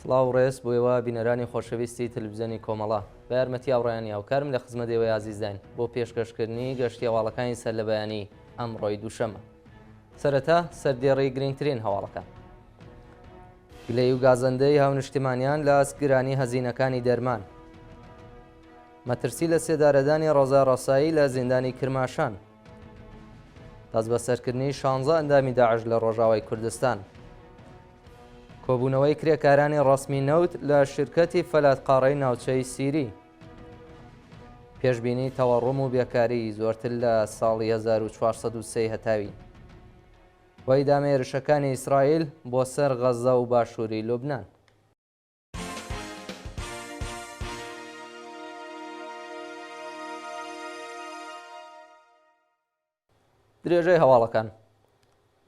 سڵاو ڕێز بۆیەوە بینەرانی خۆشەویستی تەلەڤیزیۆنی کۆمەڵە بە یارمەتی هاوڕێیان یاوکارم لە خزمەتەوەی ئازیزداین بۆ پێشکەشکردنی گەشتی هەواڵەکانی سەر لە بەیانی ئەمڕۆی دووشەمە. سەرەتا سەردێڕی گرنگترین هەواڵەکان. گلەی و گازەندەی هاونیشتمانیان لە ئەسگرانی هەزینەکانی دەرمان. مەترسی لە سێدارەدانی ڕۆژا ڕەسایی لە زیندانی کرماشان. دەست بەسەرکردنی 16 ئەندامی داعش لە ڕۆژاوای کوردستان. کۆبوونەوەی کرێکارانی ڕەسمی نەوت لە شرکەتی فەلاتقاڕەی ناوچەی سیری. پێشبینی تەوەڕووم و بێکاری زۆرتر لە ساڵی 1403 هەتاوی. وەی دامێرشەکانی ئیسرائیل بۆ سەر غەزە و باشووری لوبنان. درێژەی هەواڵەکان.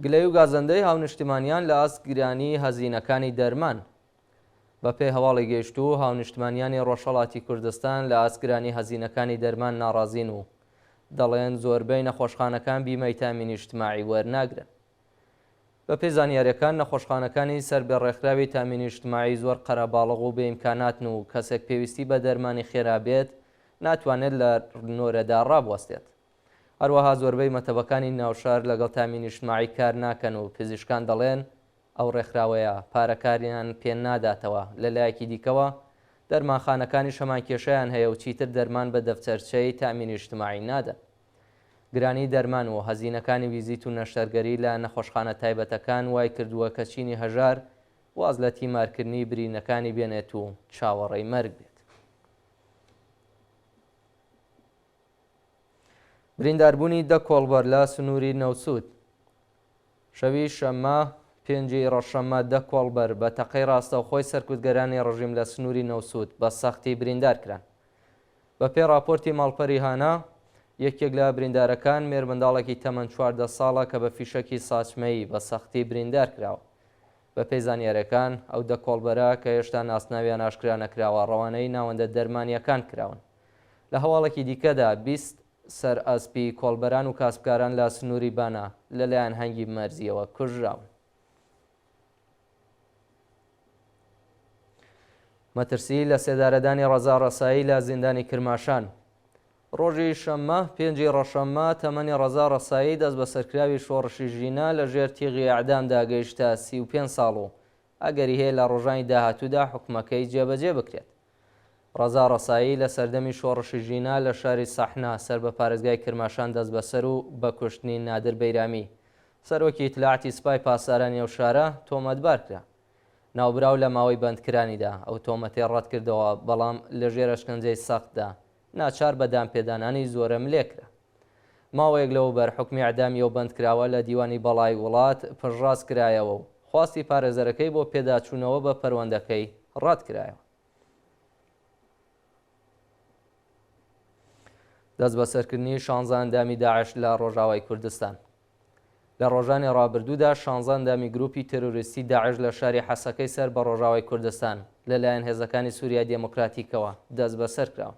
گلەی و گازەندەی هاونیشتمانیان لە ئاسگرانی هەزینەکانی دەرمان. بە پێی هەواڵی گەیشتوو هاونیشتمانیانی ڕۆژهەڵاتی کوردستان لە ئاسگرانی هەزینەکانی دەرمان ناڕازین و دەڵێن زۆربەی نەخۆشخانەکان بیمەی تامینی اجتماعی وەرناگرن. بە پێی زانیاریەکان نەخۆشخانەکانی سەر بە ڕێکخراوی تامینی اجتماعی زۆر قەرەباڵغ و بێئیمکاناتن و کەسێک پێویستی بە دەرمانی خێرابێت ناتوانێت لە نۆرەدا ڕابوەستێت. هەروەها زۆربەی مەتەبەکانی ناوشار لەگەڵ تامینی اجتماعی کار ناکەن و پزیشکان دەڵێن ئەو ڕێکخراوەیە پارەکاریان پێ ناداتەوە. لەلایەکی دیکەوە دەرمانخانەکانی شەمانکێشەیان هەیە و چیتر دەرمان بە دەفتەرچەی تامینی اجتماعی نادەن. گرانی دەرمان و هەزینەکانی ویزیت و نەشتەرگەری لە نەخۆشخانە تایبەتەکان وای کردووە کە چینی هەژار واز لە تیمارکردنی برینەکانی بێنێت و چاوەڕێی مەرگ بێت. برینداربوونی 10 کۆڵبەر لە سنووری نەوسوود. شەوی شەممە 5 ڕەشەممە 10 کۆڵبەر بە تەقەی ڕاستەوخۆی سەرکوتگەرانی ڕژیم لە سنووری نەوسوود بە سەختی بریندار کران. بە پێی راپۆرتی ماڵپەری هانا یەکێک لە بریندارەکان مێرمەنداڵێکی تەمەن 14 ساڵە کە بە فیشەکی ساچمەیی بە سەختی بریندار کراوە. بە پێی زانیاریەکان ئەو 10 کۆڵبەرە کە هێشتا ناسناویان ئاشکرا نەکراوە ڕەوانەی ناوەندە دەرمانیەکان کراون. لە هەواڵێکی دیکەدا 20 سەر ئەسپی کۆڵبەران و کاسبکاران لە سنووری بانە لەلایەن هەنگی مەرزیەوە کوژراون. مەترسی لە سێدارەدانی ڕۆژا ڕەسایی لە زیندانی کرماشان. ڕۆژی شەممە 5 ڕەشەممە تەمەنی ڕۆژا ڕەسایی دەست بە سەرکراوی شۆڕشی ژینە لە ژێر تیغی ئەعدامدا گەیشتە 35 ساڵ و ئەگەری هەیە لە ڕۆژانی داهاتوودا حکومەکەی جێبەجێ بکرێت. ڕۆژا ڕەسایی لە سەردەمی شۆڕشی ژینە لە شاری سەحنا سەر بە پارێزگای کرماشان دەست بەسەر و بە کوشتنی نادر بەیرامی سەرۆکی ئیتلاعاتی سوپای پاسارانی ئەو شارە تۆمەتبار کرا. ناوبراو لە ماوەی بەندکرانیدا ئەو تۆمەتێ ڕەت کردەوە بەڵام لە ژێر ئەشکەنجەی سەختدا ناچار بە دامپێدانانی زۆرە ملێکرا. ماوەیەک لەوە بەر حکمی ئەعدامی ئەو بەندکراوە لە دیوانی بەڵای وڵات پڕڕاست کرایەوە و خواستی پارێزەرەکەی بۆ پێداچوونەوە بە پەروەندەکەی ڕەت کرایەوە. دەست بەسەرکردنی 16 ئەندامی داعش لە ڕۆژاوای کوردستان. لە ڕۆژانی ڕابردوودا 16 ئەندامی گروپی تەرۆریستی داعش لە شاری حەسەکەی سەر بە ڕۆژاوای کوردستان لەلایەن هێزەکانی سووریا دێموکراتیکەوە دەست بەسەر کراوە.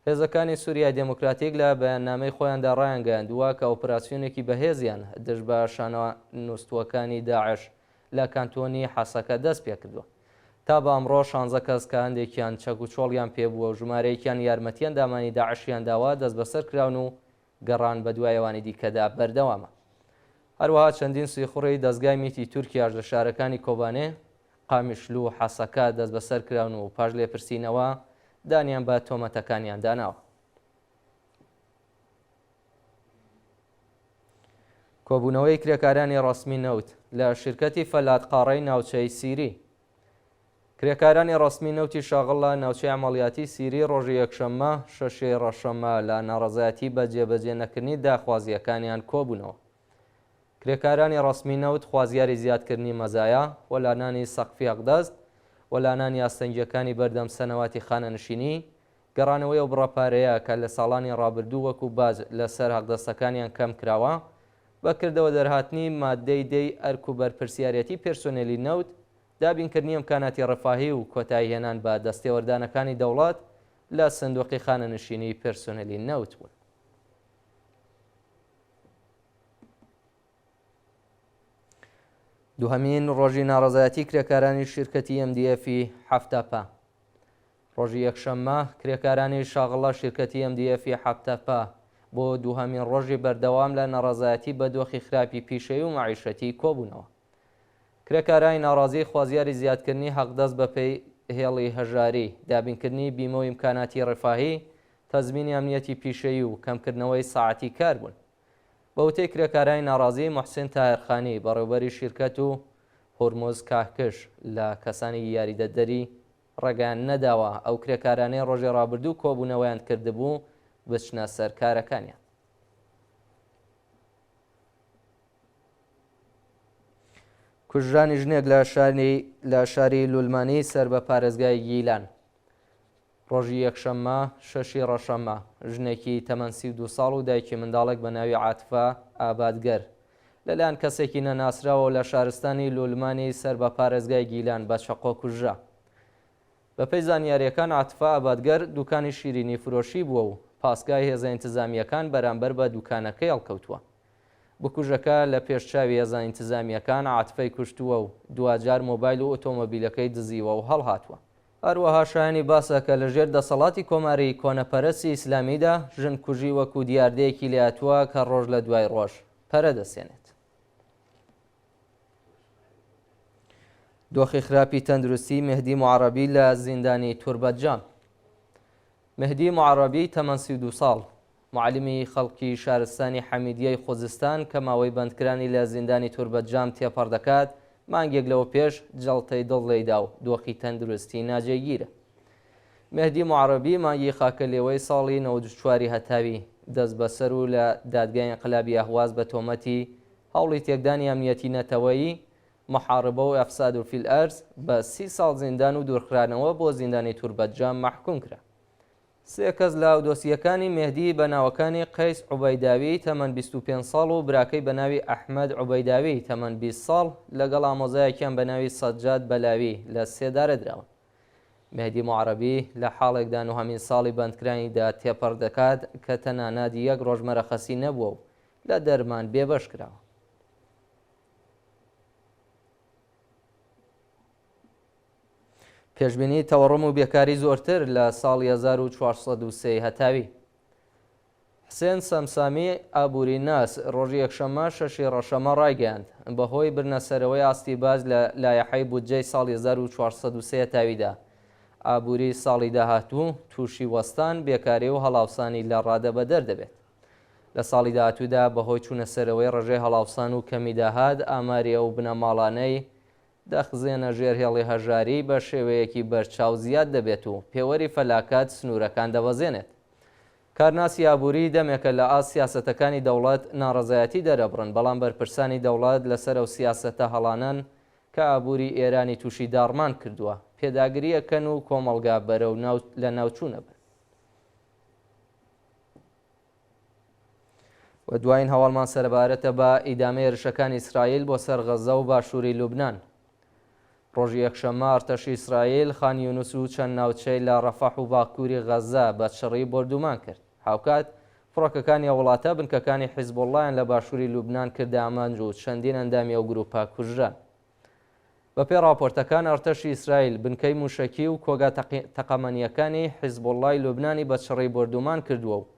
هێزەکانی سووریا دێموکراتیک لە بەیاننامەی خۆیاندا ڕایانگەیاندووە کە ئۆپراسیۆنێکی بەهێزیان دژ بە شانۆ نووسوەکانی داعش لە کانتۆنی حەسەکە دەست پێ کردووە. تا بە ئەمڕۆ 16 کەس کە هەندێکیان چەک و چۆڵیان پێبووە و ژمارەیەکیان یارمەتیان دامانی داعشیان داوا دەست بەسەر کراون و گەڕان بە دوایەوانی دیکەدا بەردەوامە. هەروەها چەندین سویخوڕی دەستگای میتی تورکیاش لە شارەکانی کۆبانێ، قامیشلو و حەسەکە دەست بەسەر کراون و پاش لێپرسینەوە دانیان بە تۆمەتەکانیان داناوە. کۆبوونەوەی کرێکارانی ڕەسمی نەوت لە شرکەتی فەلاتقاڕەی ناوچەی سیری. کرێکارانی ڕەسمی نەوتی شاغڵ لە ناوچەی ئەمەڵیاتی سیری ڕۆژی یەکشەممە 6 ڕەشەممە لە ناڕەزایەتی بە جێبەجێ نەکردنی داخوازیەکانیان کۆبوونەوە. کرێکارانی ڕەسمی نەوت خوازیاری زیادکردنی مەزایە، وەلانانی سەقفی ئەقدەست، وەلانانی ئاستەنگیەکانی بەردەم سەنەواتی خانەنشینی، گەڕانەوەی ئەو بڕەپارەیە کە لە ساڵانی ڕابردوو وەکو باج لەسەر حەقدەستەکانیان کەم کراوە، بەکردەوە دەرهاتنی مادەی دەی ئەرک و بەرپرسیارەتی پێرسۆنێلی نەوت، دابینکردنی ئیمکاناتی ڕەفاهی و کۆتایی هێنان بە دەستێوەردانەکانی دەوڵات لە سندوقی خانەنشینی پێرسۆنێلی نەوت بوون. دوهەمین ڕۆژی ناڕەزایەتی کرێکارانی شیرکەتی MDF حەفتەپە. ڕۆژی یەکشەممە کرێکارانی شاغڵە شیرکەتی MDF حەفتەپە بۆ دووهەمین ڕۆژی بەردەوام لە ناڕەزایەتی بە دۆخی خراپی پیشەیی و معیشەتی کۆبوونەوە. کرێکارانی ناڕازی خوازیاری زیادکردنی حەقدەست بە پێی هێڵی هەژاری، دابینکردنی بیمە و ئیمکاناتی ڕێفاهی، تەزمینی ئەمنیەتی پیشەیی و کەمکردنەوەی ساعەتی کار بوون. بە وتەی کرێکارانی ناڕازی موحسین تاهرخانی بەڕێوەبەری شیرکەت و هورموز کاهکش لە کەسانی یاریدەدەری ڕێگەیان نەداوە ئەو کرێکارانەی ڕۆژی ڕابردوو کۆبوونەوەیان کردبوو بچنە سەر کارەکانیان. کوژرانی ژنێک لە شاری لولمانی سەر بە پارێزگای گیلان. ڕۆژی یەکشەممە 6 ڕەشەممە ژنێکی تەمەن 32 ساڵ و دایکی منداڵێک بە ناوی عاتفە ئابادگەر لەلایەن کەسێکی نەناسراوە لە شارستانی لولمانی سەر بە پارێزگای گیلان بە چەقۆ کوژرا. بەپێی زانیاریەکان عاتفە ئابادگەر دوکانی شیرینی فرۆشی بووە و پاسگای هێزە ئینتزامیەکان بەرامبەر بە دوکانەکەی هەڵکەوتووە. بکوژەکە لە پێشچاوی هێزە ئینتزامیەکان عاتفەی کوشتووە و دوجار مۆبایل و ئۆتۆمۆبیلەکەی دزیوە و هەڵهاتووە. هەروەها شایانی باسە کە لەژێر دەسەڵاتی کۆماری کۆنەپەرستی ئیسلامیدا ژن کوژی وەکو دیاردەیەکی لێهاتووە کە ڕۆژ لە دوای ڕۆژ پەرە دەسێنێت. دۆخی خراپی تەندروستی مهدی معڕەبی لە زیندانی توربەتجان. مهدی معڕەبی تەمەن 32 ساڵ معلمی خەڵکی شارستانی حەمیدیەی خوزستان کە ماوەی بەندکرانی لە زیندانی توربەتجان تێپەڕ دەکات مانگێک لەوە پێش جەڵتەی دڵ لێیدا و دۆخی تەندروستی ناجێگیرە. مهدی معڕەبی مانگی خاکەلێوەی ساڵی 94 هەتاوی دەست بەسەر و لە دادگای ئینقلابی ئەهواز بە تۆمەتی هەوڵی تێکدانی ئەمنیەتی نەتەوەیی محاربە و ئەفساد و فیل ئەرز بە 30 ساڵ زیندان و دوورخرانەوە بۆ زیندانی توربەتجان محکوم کرا. سێ کەس لە ئەودۆسیەکانی مهدی بە ناوەکانی قەیس عوبەیداوی تەمەن 25 ساڵ و براکەی بە ناوی ئەحمەد عوبەیداوی تەمەن 20 ساڵ لەگەڵ ئامۆزایەکیان بە ناوی سەجاد بەلاوی لە سێدارە درراون. مهدی معڕەبی لە حاڵێکدا نوهەمین ساڵی بەندکرانیدا تێپەڕ دەکات کە تەنانەت یەک ڕۆژ مەرەخەسی نەبووە و لە دەرمان بێبەش کراوە. پێشبینی تەوەڕم و بێکاری زۆرتر لە ساڵی 1403 هەتاوی. حسێن سەمسامی ئابووری ناس ڕۆژی یەکشەممە 6 ڕەشەمە ڕایگەیاند بەهۆی برنەسەرەوەی ئاستی باز لە لایەحەی بودجەی ساڵی 1403 هەتاویدا ئابووری ساڵی داهاتوو تووشی وەستان بێکاری و هەڵاوسانی لە ڕادە بەدەر دەبێت. لە ساڵی داهاتوودا بەهۆی چوونەسەرەوەی ڕێژەی هەڵاوسان و کەمی داهات ئاماری ئەو بنەماڵانەی دەخزێنە ژێر هێڵی هەژاری بە شێوەیەکی بەرچاو زیاد دەبێت و پێوەری فەلاکات سنوورەکان دەبەزێنێت. کارناسی ئابووری دەمێکە لە سیاسەتەکانی دەوڵەت ناڕەزایەتی دەرەبڕن بەڵام بەرپرسانی دەوڵەت لەسەر ئەو سیاسەتە هەڵانەن کە ئابووری ئێرانی تووشی داڕمان کردووە پێداگریەکەن و کۆمەڵگا بەرەو لە ناوچوونە بن. و دوایین هەواڵمان سەربارەتە بە ئیدامەی هێرشەکانی ئیسرائیل بۆ سەر غەزە و باشووری لوبنان. ڕۆژی یەکشەممە ئەرتەشی ئیسرائیل خان یونوس و چەند ناوچەی لە ڕەفەح و باکووری غەزە بە شەڕی بردومان کرد. هاوکات فڕۆکەکانی وڵاتە بنکەکانی حیزبوڵڵایان لە باشووری لوبنان کردە ئامانج و چەندین ئەندامی ئەو گروپە کوژران. بەپێی راپۆرتەکان ئەرتەشی ئیسرائیل بنکەی موشەکی و کۆگا تەقەمەنیەکانی حیزبوڵڵای لوبنانی بە شەڕی بردومان کردووە و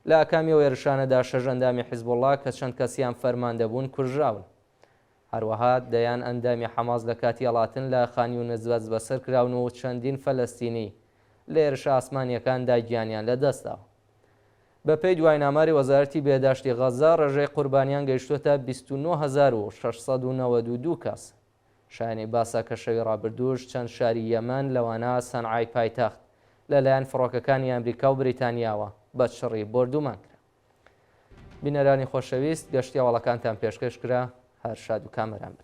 لە ئاکامی و هێرشانەدا 6 ئەندامی حیزبوڵڵا کە چەند کەسیان فەرماندەبوون کوژراون. هەروەها دەیان ئەندامی حەماس لە کاتی هەڵاتن لە خان یونس دەست بەسەر کراون و چەندین فەلەستینی لە هێرشە ئاسمانیەکاندا گیانیان لەدەستاوە. بەپێی دواییناماری وەزارەتی بێداشتی غەزە ڕێژەی قوربانیان گەیشتوتە 29692 کەس. شایانی باسە کە شەوی ڕابردووش چەند شاری یەمەن لەوانە سەنعای پایتەخت لەلایەن فڕۆکەکانی ئەمریکا و بریتانیاوە بە شەڕی بردومان کرا. بینەرانی خۆشەویست گەشتی هەواڵەکانتان پێشکەش کرا. هەر شاد و کامەران بن.